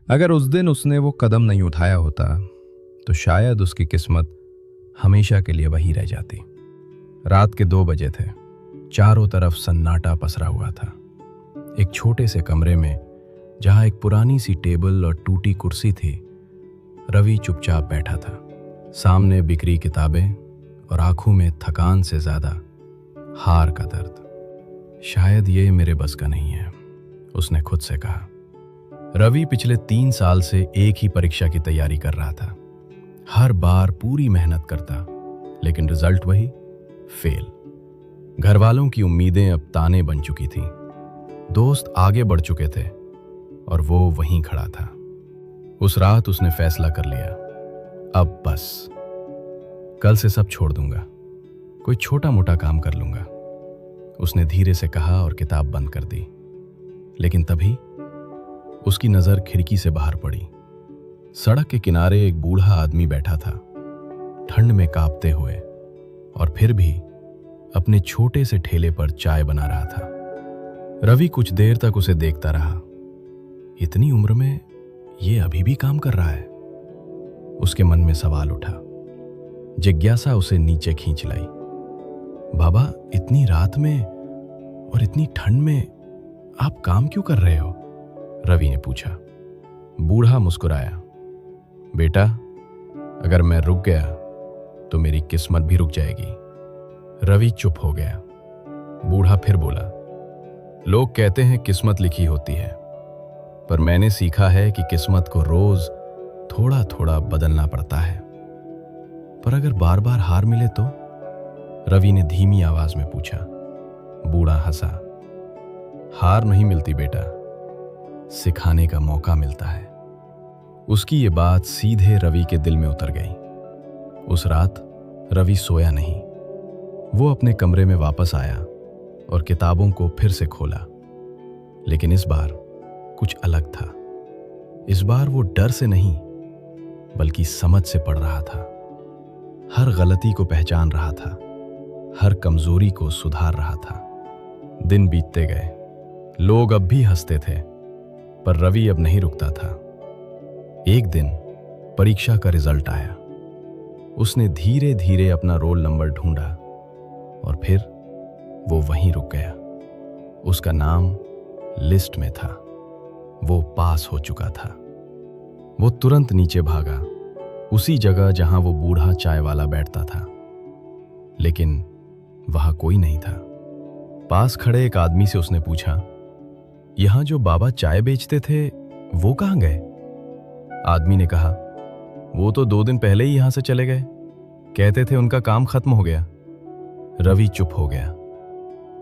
अगर उस दिन उसने वो कदम नहीं उठाया होता तो शायद उसकी किस्मत हमेशा के लिए वही रह जाती। रात के 2 बजे थे। चारों तरफ सन्नाटा पसरा हुआ था। एक छोटे से कमरे में जहां एक पुरानी सी टेबल और टूटी कुर्सी थी, रवि चुपचाप बैठा था। सामने बिखरी किताबें और आंखों में थकान से ज्यादा हार का दर्द। शायद ये मेरे बस का नहीं है, उसने खुद से कहा। रवि पिछले 3 साल से एक ही परीक्षा की तैयारी कर रहा था। हर बार पूरी मेहनत करता, लेकिन रिजल्ट वही, फेल। घर वालों की उम्मीदें अब ताने बन चुकी थीं। दोस्त आगे बढ़ चुके थे और वो वहीं खड़ा था। उस रात उसने फैसला कर लिया, अब बस, कल से सब छोड़ दूंगा, कोई छोटा मोटा काम कर लूंगा। उसने धीरे से कहा और किताब बंद कर दी। लेकिन तभी उसकी नजर खिड़की से बाहर पड़ी। सड़क के किनारे एक बूढ़ा आदमी बैठा था, ठंड में कांपते हुए, और फिर भी अपने छोटे से ठेले पर चाय बना रहा था। रवि कुछ देर तक उसे देखता रहा। इतनी उम्र में ये अभी भी काम कर रहा है? उसके मन में सवाल उठा। जिज्ञासा उसे नीचे खींच लाई। बाबा, इतनी रात में और इतनी ठंड में आप काम क्यों कर रहे हो? रवि ने पूछा। बूढ़ा मुस्कुराया। बेटा, अगर मैं रुक गया तो मेरी किस्मत भी रुक जाएगी। रवि चुप हो गया। बूढ़ा फिर बोला, लोग कहते हैं किस्मत लिखी होती है, पर मैंने सीखा है कि किस्मत को रोज थोड़ा थोड़ा बदलना पड़ता है। पर अगर बार बार हार मिले तो? रवि ने धीमी आवाज में पूछा। बूढ़ा हंसा। हार नहीं मिलती बेटा, सिखाने का मौका मिलता है। उसकी ये बात सीधे रवि के दिल में उतर गई। उस रात रवि सोया नहीं। वो अपने कमरे में वापस आया और किताबों को फिर से खोला। लेकिन इस बार कुछ अलग था। इस बार वो डर से नहीं, बल्कि समझ से पढ़ रहा था। हर गलती को पहचान रहा था, हर कमजोरी को सुधार रहा था। दिन बीतते गए। लोग अब भी हंसते थे, पर रवि अब नहीं रुकता था। एक दिन परीक्षा का रिजल्ट आया। उसने धीरे धीरे अपना रोल नंबर ढूंढा और फिर वो वहीं रुक गया। उसका नाम लिस्ट में था। वो पास हो चुका था। वो तुरंत नीचे भागा, उसी जगह जहां वो बूढ़ा चाय वाला बैठता था। लेकिन वहां कोई नहीं था। पास खड़े एक आदमी से उसने पूछा, यहां जो बाबा चाय बेचते थे वो कहां गए? आदमी ने कहा, वो तो 2 दिन पहले ही यहां से चले गए, कहते थे उनका काम खत्म हो गया। रवि चुप हो गया।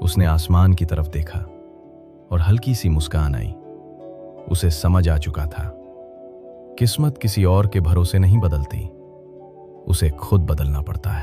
उसने आसमान की तरफ देखा और हल्की सी मुस्कान आई। उसे समझ आ चुका था, किस्मत किसी और के भरोसे नहीं बदलती, उसे खुद बदलना पड़ता है।